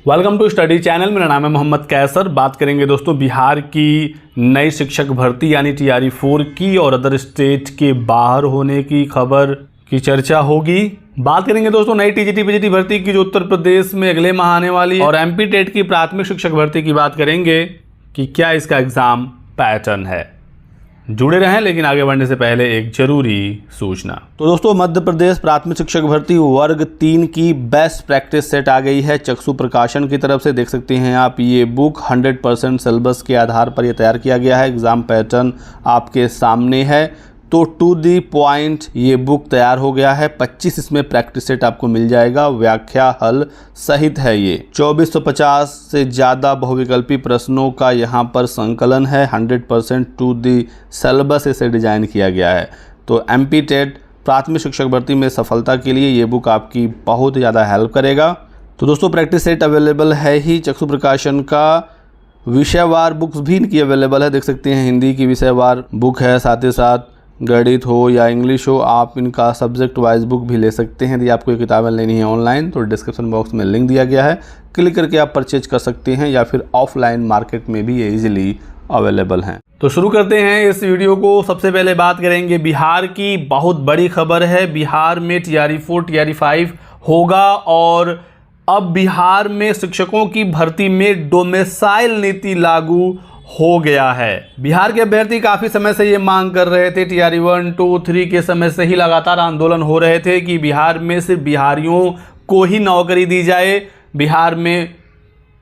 Welcome to study channel. मेरा नाम है मोहम्मद कैसर। बात करेंगे दोस्तों बिहार की नई शिक्षक भर्ती यानी TRE 4 की और अदर स्टेट के बाहर होने की खबर की चर्चा होगी। बात करेंगे दोस्तों नई TGT PGT भर्ती की जो उत्तर प्रदेश में अगले माह आने वाली है, और MP टेट की प्राथमिक शिक्षक भर्ती की बात करेंगे कि क्या इसका एग्जाम पैटर्न है। जुड़े रहें, लेकिन आगे बढ़ने से पहले एक जरूरी सूचना। तो दोस्तों मध्य प्रदेश प्राथमिक शिक्षक भर्ती वर्ग 3 की बेस्ट प्रैक्टिस सेट आ गई है चक्षु प्रकाशन की तरफ से। देख सकते हैं आप, ये बुक 100% सिलेबस के आधार पर यह तैयार किया गया है। एग्जाम पैटर्न आपके सामने है। तो टू दी पॉइंट ये बुक तैयार हो गया है। 25 इसमें प्रैक्टिस सेट आपको मिल जाएगा, व्याख्या हल सहित है। ये 2450 से ज़्यादा बहुविकल्पी प्रश्नों का यहाँ पर संकलन है। 100% टू दी सिलेबस इसे डिजाइन किया गया है। तो MP टेट प्राथमिक शिक्षक भर्ती में सफलता के लिए ये बुक आपकी बहुत ज़्यादा हेल्प करेगा। तो दोस्तों प्रैक्टिस सेट अवेलेबल है ही चक्षु प्रकाशन का। विषयवार बुक्स भी इनकी अवेलेबल है। देख सकते हैं हिंदी की विषयवार बुक है, साथ ही साथ गणित हो या इंग्लिश हो, आप इनका सब्जेक्ट वाइज बुक भी ले सकते हैं। यदि आपको ये किताबें लेनी है ऑनलाइन तो डिस्क्रिप्शन बॉक्स में लिंक दिया गया है, क्लिक करके आप परचेज कर सकते हैं, या फिर ऑफलाइन मार्केट में भी ये इजीली अवेलेबल हैं। तो शुरू करते हैं इस वीडियो को। सबसे पहले बात करेंगे बिहार की। बहुत बड़ी खबर है, बिहार में TRE 4 TRE 5 होगा, और अब बिहार में शिक्षकों की भर्ती में डोमिसाइल नीति लागू हो गया है। बिहार के अभ्यर्थी काफ़ी समय से ये मांग कर रहे थे। TRE 1, 2, 3 के समय से ही लगातार आंदोलन हो रहे थे कि बिहार में सिर्फ बिहारियों को ही नौकरी दी जाए। बिहार में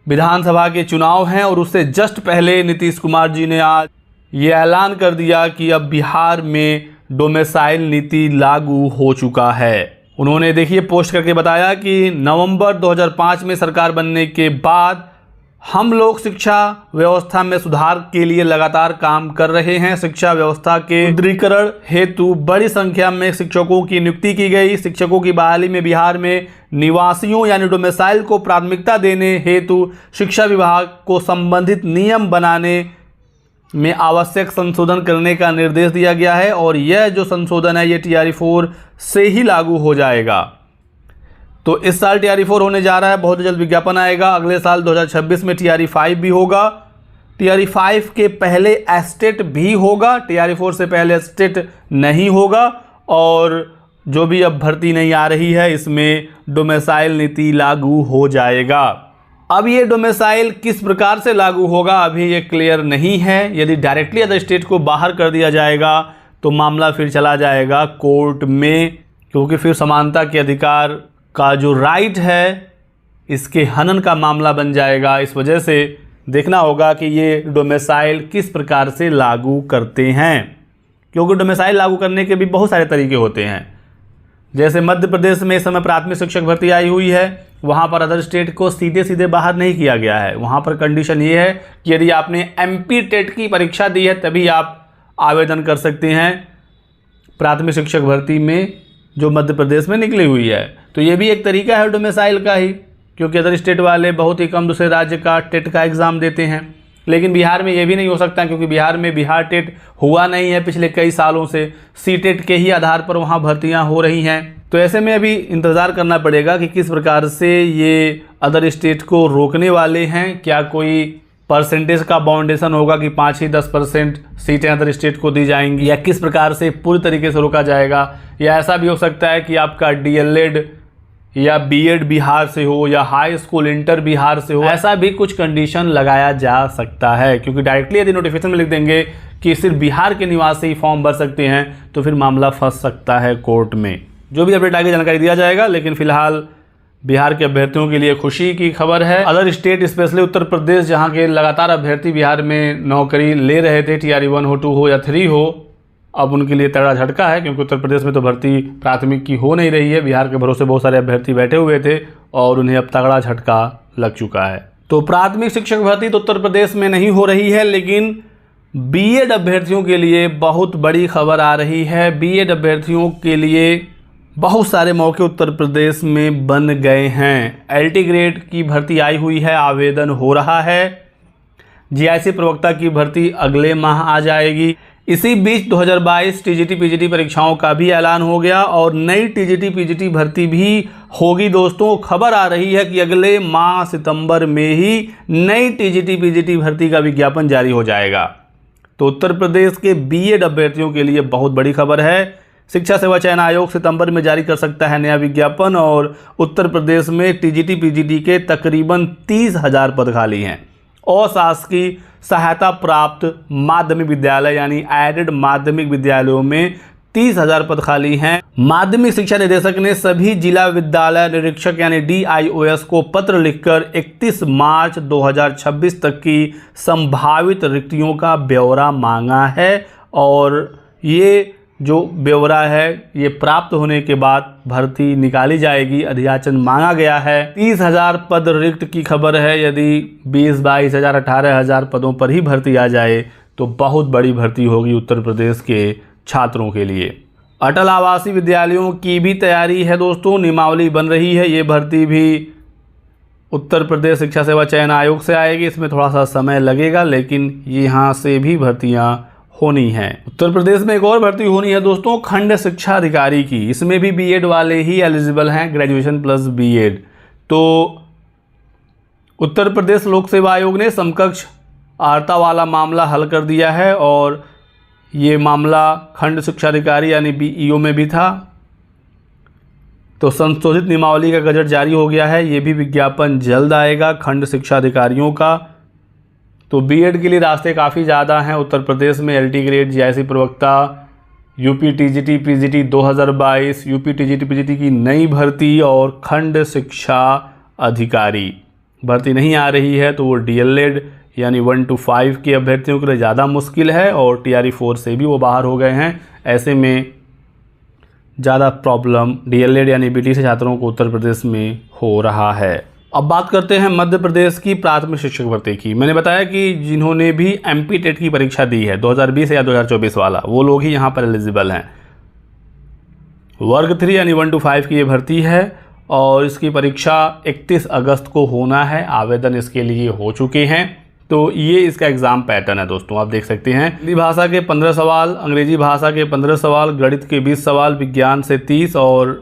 विधानसभा के चुनाव हैं, और उससे जस्ट पहले नीतीश कुमार जी ने आज ये ऐलान कर दिया कि अब बिहार में डोमिसाइल नीति लागू हो चुका है। उन्होंने देखिए पोस्ट करके बताया कि नवंबर 2005 में सरकार बनने के बाद हम लोग शिक्षा व्यवस्था में सुधार के लिए लगातार काम कर रहे हैं। शिक्षा व्यवस्था के सुदृढ़ीकरण हेतु बड़ी संख्या में शिक्षकों की नियुक्ति की गई। शिक्षकों की बहाली में बिहार में निवासियों यानी डोमिसाइल को प्राथमिकता देने हेतु शिक्षा विभाग को संबंधित नियम बनाने में आवश्यक संशोधन करने का निर्देश दिया गया है, और यह जो संशोधन है ये TRE 4 से ही लागू हो जाएगा। तो इस साल TRE 4 होने जा रहा है, बहुत जल्द विज्ञापन आएगा। अगले साल 2026 में TRE 5 भी होगा। TRE 5 के पहले एस्टेट भी होगा, TRE 4 से पहले एस्टेट नहीं होगा। और जो भी अब भर्ती नहीं आ रही है इसमें डोमिसाइल नीति लागू हो जाएगा। अब ये डोमिसाइल किस प्रकार से लागू होगा अभी ये क्लियर नहीं है। यदि डायरेक्टली अदर स्टेट को बाहर कर दिया जाएगा तो मामला फिर चला जाएगा कोर्ट में, क्योंकि फिर समानता के अधिकार का जो राइट है इसके हनन का मामला बन जाएगा। इस वजह से देखना होगा कि ये डोमिसाइल किस प्रकार से लागू करते हैं, क्योंकि डोमिसाइल लागू करने के भी बहुत सारे तरीके होते हैं। जैसे मध्य प्रदेश में इस समय प्राथमिक शिक्षक भर्ती आई हुई है, वहाँ पर अदर स्टेट को सीधे सीधे बाहर नहीं किया गया है। वहाँ पर कंडीशन ये है कि यदि आपने MP टेट की परीक्षा दी है तभी आप आवेदन कर सकते हैं प्राथमिक शिक्षक भर्ती में जो मध्य प्रदेश में निकली हुई है। तो ये भी एक तरीका है डोमिसाइल का ही, क्योंकि अदर स्टेट वाले बहुत ही कम दूसरे राज्य का टेट का एग्ज़ाम देते हैं। लेकिन बिहार में ये भी नहीं हो सकता, क्योंकि बिहार में बिहार टेट हुआ नहीं है पिछले कई सालों से। C-टेट के ही आधार पर वहाँ भर्तियाँ हो रही हैं। तो ऐसे में अभी इंतज़ार करना पड़ेगा कि किस प्रकार से ये अदर स्टेट को रोकने वाले हैं। क्या कोई परसेंटेज का बाउंडेशन होगा कि 5 ही 10% सीटें अदर स्टेट को दी जाएंगी, या किस प्रकार से पूरी तरीके से रोका जाएगा। या ऐसा भी हो सकता है कि आपका DLED या B.Ed बिहार से हो, या हाई स्कूल इंटर बिहार से हो, ऐसा भी कुछ कंडीशन लगाया जा सकता है। क्योंकि डायरेक्टली यदि नोटिफिकेशन में लिख देंगे कि सिर्फ बिहार के निवासी ही फॉर्म भर सकते हैं तो फिर मामला फंस सकता है कोर्ट में। जो भी अपडेट आगे जानकारी दिया जाएगा, लेकिन फिलहाल बिहार के अभ्यर्थियों के लिए खुशी की खबर है। Other state specially Uttar Pradesh, जहां के लगातार अभ्यर्थी बिहार में नौकरी ले रहे थे, TRE 1 हो, 2 हो या 3 हो, अब उनके लिए तगड़ा झटका है, क्योंकि उत्तर प्रदेश में तो भर्ती प्राथमिक की हो नहीं रही है। बिहार के भरोसे बहुत सारे अभ्यर्थी बैठे हुए थे और उन्हें अब तगड़ा झटका लग चुका है। तो प्राथमिक शिक्षक भर्ती तो उत्तर प्रदेश में नहीं हो रही है, लेकिन B.Ed अभ्यर्थियों के लिए बहुत बड़ी खबर आ रही है। B.Ed अभ्यर्थियों के लिए बहुत सारे मौके उत्तर प्रदेश में बन गए हैं। LT ग्रेड की भर्ती आई हुई है, आवेदन हो रहा है। GIC प्रवक्ता की भर्ती अगले माह आ जाएगी। इसी बीच 2022 टीजीटी पीजीटी परीक्षाओं का भी ऐलान हो गया और नई टीजीटी पीजीटी भर्ती भी होगी दोस्तों। खबर आ रही है कि अगले माह सितंबर में ही नई टीजीटी पीजीटी भर्ती का विज्ञापन जारी हो जाएगा। तो उत्तर प्रदेश के बीएड अभ्यर्थियों के लिए बहुत बड़ी खबर है। शिक्षा सेवा चयन आयोग सितंबर में जारी कर सकता है नया विज्ञापन और उत्तर प्रदेश में टीजीटी पीजीटी के तकरीबन 30,000 पद खाली हैं। अशासकीय सहायता प्राप्त माध्यमिक विद्यालय यानी एडेड माध्यमिक विद्यालयों में 30,000 पद खाली हैं। माध्यमिक शिक्षा निदेशक ने सभी जिला विद्यालय निरीक्षक यानी DIOS को पत्र लिखकर 31 मार्च 2026 तक की संभावित रिक्तियों का ब्यौरा मांगा है और ये जो ब्यौरा है ये प्राप्त होने के बाद भर्ती निकाली जाएगी। अधियाचन मांगा गया है। 30,000 पद रिक्त की खबर है। यदि 20-22,000 18,000 पदों पर ही भर्ती आ जाए तो बहुत बड़ी भर्ती होगी उत्तर प्रदेश के छात्रों के लिए। अटल आवासीय विद्यालयों की भी तैयारी है दोस्तों, नियमावली बन रही है। ये भर्ती भी उत्तर प्रदेश शिक्षा सेवा चयन आयोग से आएगी। इसमें थोड़ा सा समय लगेगा लेकिन यहाँ से भी भर्तियाँ होनी है। उत्तर प्रदेश में एक और भर्ती होनी है दोस्तों, खंड शिक्षा अधिकारी की। इसमें भी बीएड वाले ही एलिजिबल हैं, ग्रेजुएशन प्लस बीएड। तो उत्तर प्रदेश लोक सेवा आयोग ने समकक्ष आर्ता वाला मामला हल कर दिया है और ये मामला खंड शिक्षा अधिकारी यानी BEO में भी था। तो संशोधित नियमावली का गजट जारी हो गया है। ये भी विज्ञापन जल्द आएगा खंड शिक्षा अधिकारियों का। तो बीएड के लिए रास्ते काफ़ी ज़्यादा हैं उत्तर प्रदेश में। LT ग्रेड GIC प्रवक्ता, UP TGT PGT 2022, UP TGT PGT की नई भर्ती और खंड शिक्षा अधिकारी भर्ती नहीं आ रही है तो वो DLED यानी 1 to 5 के अभ्यर्थियों के लिए ज़्यादा मुश्किल है और TRE 4 से भी वो बाहर हो गए हैं। ऐसे में ज़्यादा प्रॉब्लम DLED यानी BT से छात्रों को उत्तर प्रदेश में हो रहा है। अब बात करते हैं मध्य प्रदेश की प्राथमिक शिक्षक भर्ती की। मैंने बताया कि जिन्होंने भी MP टेट की परीक्षा दी है 2020 या 2024 वाला, वो लोग ही यहाँ पर एलिजिबल हैं। वर्ग 3 यानी 1 to 5 की ये भर्ती है और इसकी परीक्षा 31 अगस्त को होना है। आवेदन इसके लिए हो चुके हैं। तो ये इसका एग्ज़ाम पैटर्न है दोस्तों, आप देख सकते हैं। हिंदी भाषा के 15 सवाल, अंग्रेजी भाषा के 15 सवाल, गणित के 20 सवाल, विज्ञान से 30 और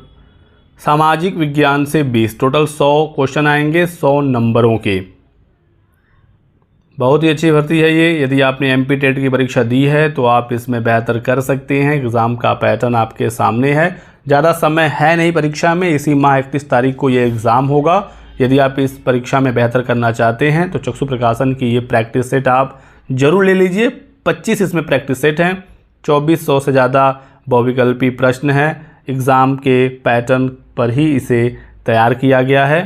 सामाजिक विज्ञान से 20। टोटल 100 क्वेश्चन आएंगे 100 नंबरों के। बहुत ही अच्छी भर्ती है ये। यदि आपने MP टेट की परीक्षा दी है तो आप इसमें बेहतर कर सकते हैं। एग्ज़ाम का पैटर्न आपके सामने है। ज़्यादा समय है नहीं परीक्षा में, इसी माह 31 तारीख को ये एग्ज़ाम होगा। यदि आप इस परीक्षा में बेहतर करना चाहते हैं तो चक्षु प्रकाशन की ये प्रैक्टिस सेट आप ज़रूर ले लीजिए। 25 इसमें प्रैक्टिस सेट हैं, 2400 से ज़्यादा बहुविकल्पी प्रश्न हैं। एग्ज़ाम के पैटर्न पर ही इसे तैयार किया गया है।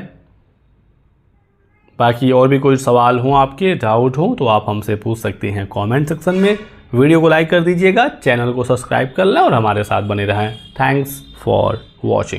बाकी और भी कोई सवाल हो, आपके डाउट हो तो आप हमसे पूछ सकते हैं कमेंट सेक्शन में। वीडियो को लाइक कर दीजिएगा, चैनल को सब्सक्राइब कर लें और हमारे साथ बने रहें। Thanks for watching.